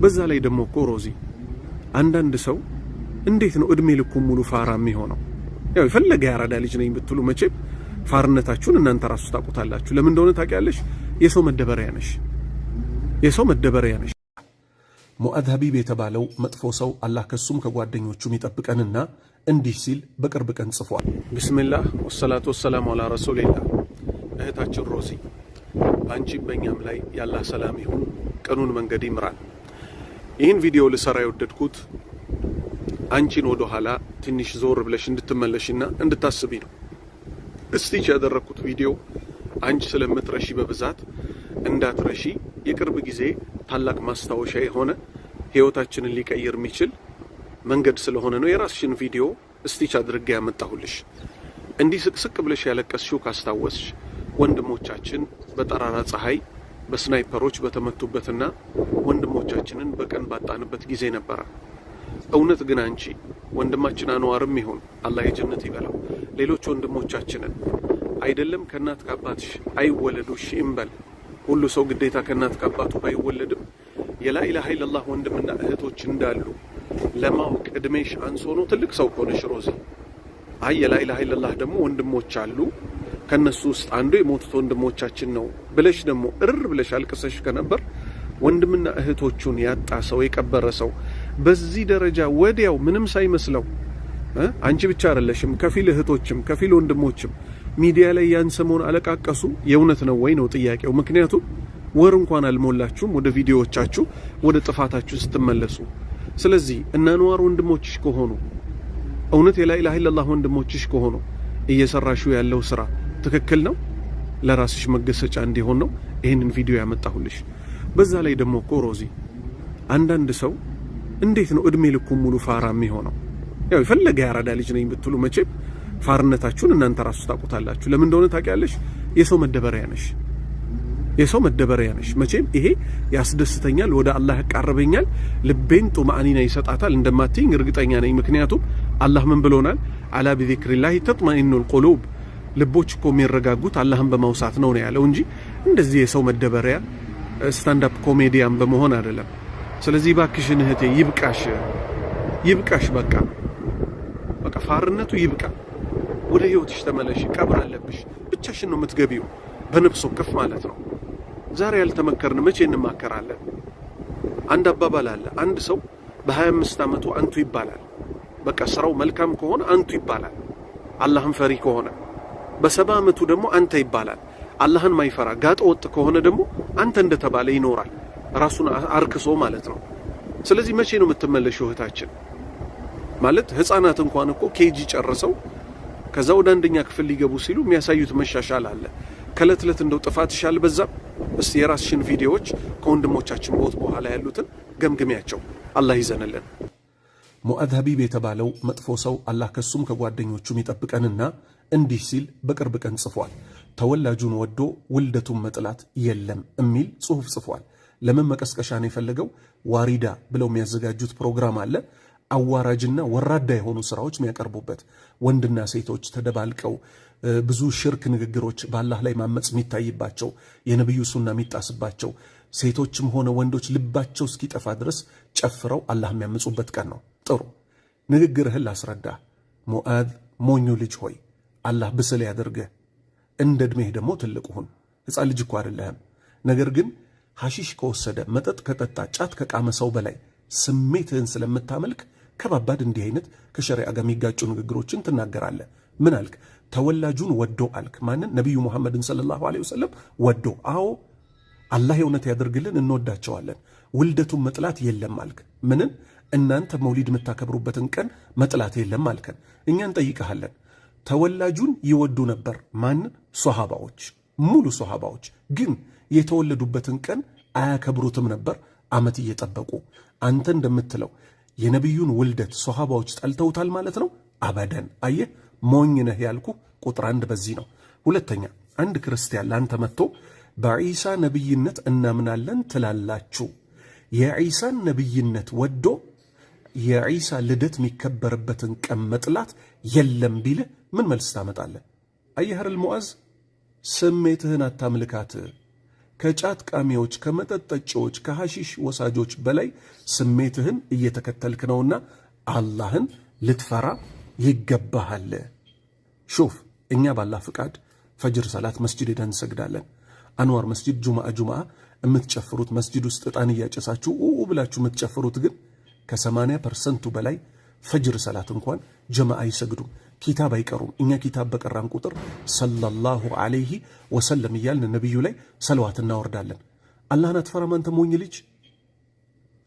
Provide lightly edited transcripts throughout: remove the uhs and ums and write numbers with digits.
በዛ ላይ ደግሞ እኮ ሮዚ አንዳንድ ሰው እንዴት ነው እድሜ ልኩን ሙሉ ፋራ የሚሆነው? ያው የፈለገ ያራዳ ልጅ ነኝ ብትሉ መቼም ፋርነታችሁን እናንተ ራሱ ታውቁታላችሁ። ለምን እንደሆነ ታውቂያለሽ? የሰው መደበሪያ ነሽ፣ የሰው መደበሪያ ነሽ። ሙአዝ ሀቢብ የተባለው መጥፎ ሰው አላህ ከሱም ከጓደኞቹም ይጠብቀንና እንዲህ ሲል በቅርብ ቀን ጽፏል። ቢስሚላህ ወሰላቱ ወሰላሙ አላ ረሱሊላህ። እህታችን ሮዚ በአንቺም በእኛም ላይ ያላህ ሰላም ይሁን፣ ቀኑን መንገድ ይምራል። ይህን ቪዲዮ ልሰራ የወደድኩት አንቺን ወደ ኋላ ትንሽ ዞር ብለሽ እንድትመለሽና እንድታስቢ ነው። እስቲች ያደረኩት ቪዲዮ አንቺ ስለምትረሺ በብዛት እንዳትረሺ የቅርብ ጊዜ ታላቅ ማስታወሻ የሆነ ህይወታችንን ሊቀይር የሚችል መንገድ ስለሆነ ነው። የራስሽን ቪዲዮ እስቲች አድርጌ ያመጣሁልሽ። እንዲህ ስቅስቅ ብለሽ ያለቀስሽው ካስታወስሽ ወንድሞቻችን በጠራራ ፀሐይ በስናይፐሮች በተመቱበትና ወንድሞቻችንን በቀን ባጣንበት ጊዜ ነበረ። እውነት ግን አንቺ ወንድማችን አንዋርም ይሁን አላህ የጀነት ይበላው፣ ሌሎች ወንድሞቻችንን አይደለም ከእናት ከአባትሽ አይወለዱ እንበል፣ ሁሉ ሰው ግዴታ ከእናት ከአባቱ ባይወለድም የላኢላሃ ኢለላህ ወንድምና እህቶች እንዳሉ ለማወቅ እድሜሽ አንሶ ነው ትልቅ ሰው ሆነሽ ሮዚ። አይ የላኢላሃ ኢለላህ ደግሞ ወንድሞች አሉ ከነሱ ውስጥ አንዱ የሞቱት ወንድሞቻችን ነው ብለሽ ደግሞ እርር ብለሽ አልቅሰሽ ከነበር ወንድምና እህቶቹን ያጣ ሰው የቀበረ ሰው በዚህ ደረጃ ወዲያው ምንም ሳይመስለው አንቺ ብቻ አይደለሽም ከፊል እህቶችም ከፊል ወንድሞችም ሚዲያ ላይ ያን ሰሞን አለቃቀሱ። የእውነት ነው ወይ ነው ጥያቄው። ምክንያቱም ወር እንኳን አልሞላችሁም ወደ ቪዲዮዎቻችሁ ወደ ጥፋታችሁ ስትመለሱ። ስለዚህ እና አንዋር ወንድሞችሽ ከሆኑ እውነት የላኢላሃ ኢለላህ ወንድሞችሽ ከሆኑ እየሰራሽው ያለው ስራ ትክክል ነው፣ ለራስሽ መገሰጫ እንዲሆን ነው ይሄንን ቪዲዮ ያመጣሁልሽ። በዛ ላይ ደግሞ እኮ ሮዚ አንዳንድ ሰው እንዴት ነው እድሜ ልኩን ሙሉ ፋራ የሚሆነው? ያው የፈለገ ያራዳ ልጅ ነኝ ብትሉ መቼም ፋርነታችሁን እናንተ ራሱ ታውቁታላችሁ። ለምን እንደሆነ ታውቂያለሽ? የሰው መደበሪያ ነሽ፣ የሰው መደበሪያ ነሽ። መቼም ይሄ ያስደስተኛል፣ ወደ አላህ ያቃርበኛል፣ ልቤን ጡማአኒና ይሰጣታል እንደማትይኝ እርግጠኛ ነኝ። ምክንያቱም አላህ ምን ብሎናል? አላ ቢዚክሪላሂ ተጥመኢኑል ቁሉብ፣ ልቦች እኮ የሚረጋጉት አላህን በማውሳት ነው ያለው እንጂ እንደዚህ የሰው መደበሪያ ስታንድ አፕ ኮሜዲያን በመሆን አይደለም። ስለዚህ ባክሽን እህቴ ይብቃሽ፣ ይብቃሽ። በቃ ፋርነቱ ይብቃ። ወደ ህይወትሽ ተመለሽ። ቀብር አለብሽ፣ ብቻሽን ነው የምትገቢው፣ በነፍስ ወከፍ ማለት ነው። ዛሬ ያልተመከርን መቼ እንማከራለን? አንድ አባባል አለ። አንድ ሰው በ25 ዓመቱ አንቱ ይባላል። በቃ ስራው መልካም ከሆነ አንቱ ይባላል፣ አላህን ፈሪ ከሆነ። በ70 ዓመቱ ደግሞ አንተ ይባላል። አላህን ማይፈራ ጋጠ ወጥ ከሆነ ደግሞ አንተ እንደተባለ ይኖራል፣ ራሱን አርክሶ ማለት ነው። ስለዚህ መቼ ነው የምትመለሽው እህታችን? ማለት ህፃናት እንኳን እኮ ኬጂ ጨርሰው ከዛ ወደ አንደኛ ክፍል ሊገቡ ሲሉ የሚያሳዩት መሻሻል አለ። ከእለት እለት እንደው ጥፋትሽ አልበዛም? እስቲ የራስሽን ቪዲዮዎች ከወንድሞቻችን ሞት በኋላ ያሉትን ገምግሚያቸው። አላህ ይዘንልን። ሙአዝ ሀቢብ የተባለው መጥፎ ሰው አላህ ከሱም ከጓደኞቹም ይጠብቀንና እንዲህ ሲል በቅርብ ቀን ጽፏል። ተወላጁን ወዶ ውልደቱን መጥላት የለም የሚል ጽሑፍ ጽፏል። ለምን መቀስቀሻን የፈለገው? ዋሪዳ ብለው የሚያዘጋጁት ፕሮግራም አለ። አዋራጅና ወራዳ የሆኑ ስራዎች የሚያቀርቡበት፣ ወንድና ሴቶች ተደባልቀው ብዙ ሽርክ ንግግሮች በአላህ ላይ ማመጽ የሚታይባቸው፣ የነብዩ ሱና የሚጣስባቸው፣ ሴቶችም ሆነ ወንዶች ልባቸው እስኪጠፋ ድረስ ጨፍረው አላህ የሚያመጹበት ቀን ነው። ጥሩ ንግግርህን ላስረዳ። ሙአዝ ሞኙ ልጅ ሆይ አላህ ብስል ያደርገህ፣ እንደ ዕድሜህ ደግሞ ትልቅ ሁን። ሕፃን ልጅ እኮ አይደለህም። ነገር ግን ሐሺሽ ከወሰደ መጠጥ ከጠጣ ጫት ከቃመ ሰው በላይ ስሜትህን ስለምታመልክ ከባባድ እንዲህ አይነት ከሸሪዓ ጋር የሚጋጩ ንግግሮችን ትናገራለህ። ምን አልክ? ተወላጁን ወዶ አልክ። ማንን? ነቢዩ ሙሐመድን ሰለላሁ ዐለይሂ ወሰለም ወዶ። አዎ አላህ የእውነት ያደርግልን፣ እንወዳቸዋለን። ውልደቱን መጥላት የለም አልክ። ምንን? እናንተ መውሊድ የምታከብሩበትን ቀን መጥላት የለም አልከን። እኛ እንጠይቀሃለን። ተወላጁን ይወዱ ነበር። ማንን? ሶሃባዎች፣ ሙሉ ሶሃባዎች። ግን የተወለዱበትን ቀን አያከብሩትም ነበር ዓመት እየጠበቁ። አንተ እንደምትለው የነቢዩን ውልደት ሶሃባዎች ጠልተውታል ማለት ነው? አበደን። አየህ ሞኝ ነህ ያልኩ ቁጥር 1 በዚህ ነው። ሁለተኛ አንድ ክርስቲያን ላንተ መጥቶ በዒሳ ነብይነት እናምናለን ትላላችሁ፣ የዒሳን ነብይነት ወዶ የዒሳ ልደት የሚከበርበትን ቀን መጥላት የለም ቢልህ ምን መልስ ታመጣለህ? አየህ አይደል ሙአዝ፣ ስሜትህን አታምልካት። ከጫት ቃሚዎች፣ ከመጠጥ ጠጪዎች፣ ከሐሺሽ ወሳጆች በላይ ስሜትህን እየተከተልክ ነውና አላህን ልትፈራ ይገባሃል። ሹፍ እኛ ባላህ ፍቃድ ፈጅር ሰላት መስጂድ ሄደን እንሰግዳለን። አንዋር መስጂድ ጁምዓ የምትጨፍሩት መስጂድ ውስጥ ዕጣን እያጨሳችሁ ብላችሁ የምትጨፍሩት ግን ከ80% በላይ ፈጅር ሰላት እንኳን ጀማዓ አይሰግዱም። ኪታብ አይቀሩም። እኛ ኪታብ በቀራን ቁጥር ሰለላሁ ዐለይሂ ወሰለም እያልን ነቢዩ ላይ ሰለዋት እናወርዳለን። አላህን አትፈራም አንተ ሞኝ ልጅ?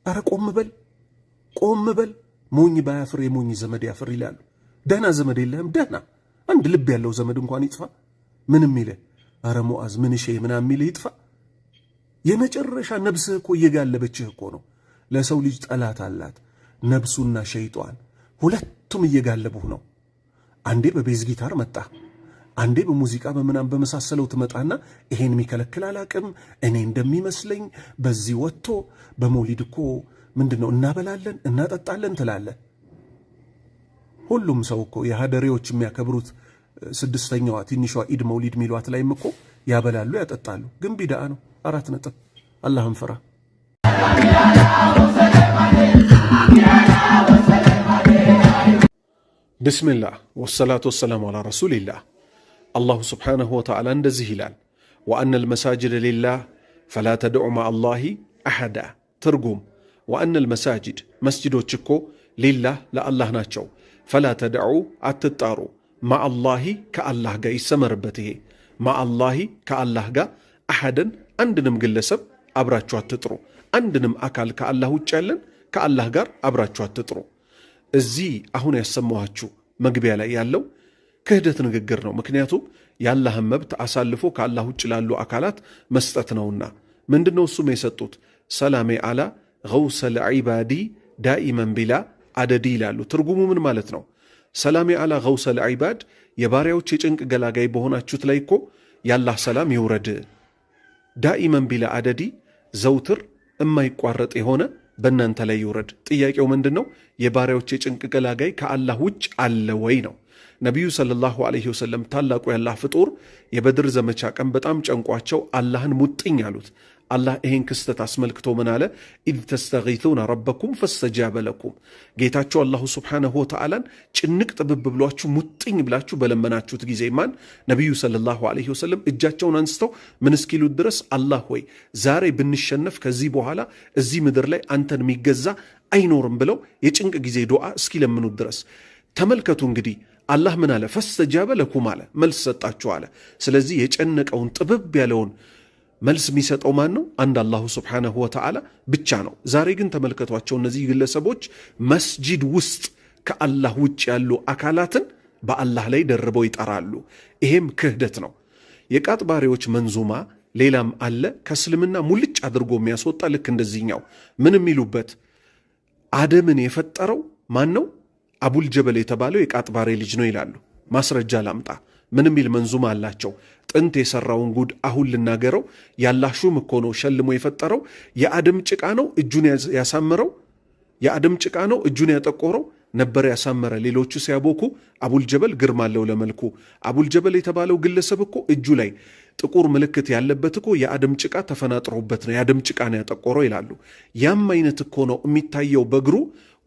አረ ቆም በል። ሞኝ ባያፍር የሞኝ ዘመድ ያፍር ይላሉ። ደህና ዘመድ የለህም? ደህና አንድ ልብ ያለው ዘመድ እንኳን ይጥፋ። ምንም ይልህ አረ ሙዓዝ ምን ሼህ ምናምን የሚልህ ይጥፋ። የመጨረሻ ነብስህ እኮ እየጋለበችህ እኮ ነው። ለሰው ልጅ ጠላት አላት ነብሱና ሸይጧን፣ ሁለቱም እየጋለቡህ ነው። አንዴ በቤዝ ጊታር መጣ፣ አንዴ በሙዚቃ በምናም በመሳሰለው ትመጣና ይሄን የሚከለክል አላቅም እኔ እንደሚመስለኝ በዚህ ወጥቶ በመውሊድ እኮ ምንድነው እናበላለን እናጠጣለን ትላለ። ሁሉም ሰው እኮ የሀደሬዎች የሚያከብሩት ስድስተኛዋ ትንሿ ኢድ መውሊድ ሚሏት ላይም እኮ ያበላሉ ያጠጣሉ። ግን ቢድዓ ነው። 4 ነጥብ። አላህን ፍራ። ብስሚላህ ወሰላቱ ወሰላሙ አላ ረሱሊላህ። አላሁ ስብሓነሁ ወተዓላ እንደዚህ ይላል፣ ወአነል መሳጅድ ሊላህ ፈላ ተድዑ መዐላሂ አሐዳ። ትርጉም ወአነል መሳጅድ መስጅዶች እኮ ሊላህ ለአላህ ናቸው። ፈላ ተድዑ አትጣሩ፣ መዐላሂ ከአላህ ጋር ይሰመርበት። ይሄ መዐላሂ ከአላህ ጋር አሐደን አንድንም ግለሰብ አብራችሁ አትጥሩ። አንድንም አካል ከአላህ ውጭ ያለን ከአላህ ጋር አብራችሁ አትጥሩ። እዚህ አሁን ያሰማኋችሁ መግቢያ ላይ ያለው ክህደት ንግግር ነው። ምክንያቱም የአላህን መብት አሳልፎ ከአላህ ውጭ ላሉ አካላት መስጠት ነውና። ምንድነው እሱም የሰጡት? ሰላሜ አላ ገውሰል ዒባዲ ዳኢመን ቢላ አደዲ ይላሉ። ትርጉሙ ምን ማለት ነው? ሰላሜ አላ ገውሰል ዒባድ፣ የባሪያዎች የጭንቅ ገላጋይ በሆናችሁት ላይ እኮ የአላህ ሰላም ይውረድ። ዳኢመን ቢላ አደዲ፣ ዘውትር የማይቋረጥ የሆነ በእናንተ ላይ ይውረድ። ጥያቄው ምንድን ነው? የባሪያዎች የጭንቅ ገላጋይ ከአላህ ውጭ አለ ወይ ነው። ነቢዩ ሰለላሁ ዐለይሂ ወሰለም ታላቁ የአላህ ፍጡር የበድር ዘመቻ ቀን በጣም ጨንቋቸው አላህን ሙጥኝ አሉት። አላህ ይሄን ክስተት አስመልክቶ ምን አለ? ኢዝ ተስተጊቱነ ረበኩም ፈስተጃበ ለኩም። ጌታቸው አላሁ ስብሓነሁ ወተዓላን ጭንቅ ጥብብ ብሏችሁ ሙጥኝ ብላችሁ በለመናችሁት ጊዜ ማን? ነቢዩ ሰለላሁ ዐለይሂ ወሰለም እጃቸውን አንስተው ምን እስኪሉት ድረስ አላህ ሆይ ዛሬ ብንሸነፍ ከዚህ በኋላ እዚህ ምድር ላይ አንተን የሚገዛ አይኖርም ብለው የጭንቅ ጊዜ ዱዓ እስኪለምኑት ድረስ ተመልከቱ። እንግዲህ አላህ ምን አለ? ፈስተጃበ ለኩም አለ፣ መልስ ሰጣችሁ አለ። ስለዚህ የጨነቀውን ጥብብ ያለውን መልስ የሚሰጠው ማን ነው? አንድ አላሁ ስብሓነሁ ወተዓላ ብቻ ነው። ዛሬ ግን ተመልከቷቸው፣ እነዚህ ግለሰቦች መስጂድ ውስጥ ከአላህ ውጭ ያሉ አካላትን በአላህ ላይ ደርበው ይጠራሉ። ይሄም ክህደት ነው። የቃጥባሪዎች መንዙማ ሌላም አለ ከእስልምና ሙልጭ አድርጎ የሚያስወጣ ልክ እንደዚህኛው። ምን የሚሉበት? አደምን የፈጠረው ማን ነው? አቡል ጀበል የተባለው የቃጥባሬ ልጅ ነው ይላሉ። ማስረጃ ላምጣ። ምን የሚል መንዙማ አላቸው? ጥንት የሰራውን ጉድ አሁን ልናገረው፣ ያላህ ሹም እኮ ነው ሸልሞ የፈጠረው። የአደም ጭቃ ነው እጁን ያሳመረው፣ የአደም ጭቃ ነው እጁን ያጠቆረው ነበር ያሳመረ። ሌሎቹ ሲያቦኩ አቡል ጀበል ግርማ አለው ለመልኩ። አቡል ጀበል የተባለው ግለሰብ እኮ እጁ ላይ ጥቁር ምልክት ያለበት እኮ የአደም ጭቃ ተፈናጥሮበት ነው፣ የአደም ጭቃ ነው ያጠቆረው ይላሉ። ያም አይነት እኮ ነው የሚታየው በእግሩ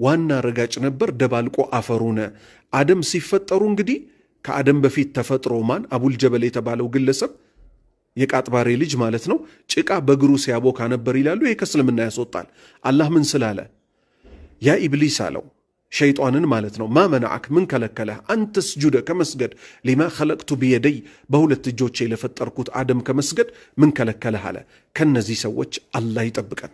ዋና ረጋጭ ነበር ደባልቆ አፈሩነ። አደም ሲፈጠሩ እንግዲህ ከአደም በፊት ተፈጥሮ ማን? አቡል ጀበል የተባለው ግለሰብ የቃጥባሬ ልጅ ማለት ነው። ጭቃ በእግሩ ሲያቦካ ነበር ይላሉ። ይሄ ከእስልምና ያስወጣል። አላህ ምን ስላለ? ያ ኢብሊስ አለው ሸይጣንን ማለት ነው። ማ መናዓክ፣ ምን ከለከለህ? አንተስጁደ ከመስገድ ሊማ ኸለቅቱ ብየደይ፣ በሁለት እጆቼ ለፈጠርኩት አደም ከመስገድ ምን ከለከለህ አለ። ከነዚህ ሰዎች አላህ ይጠብቀን።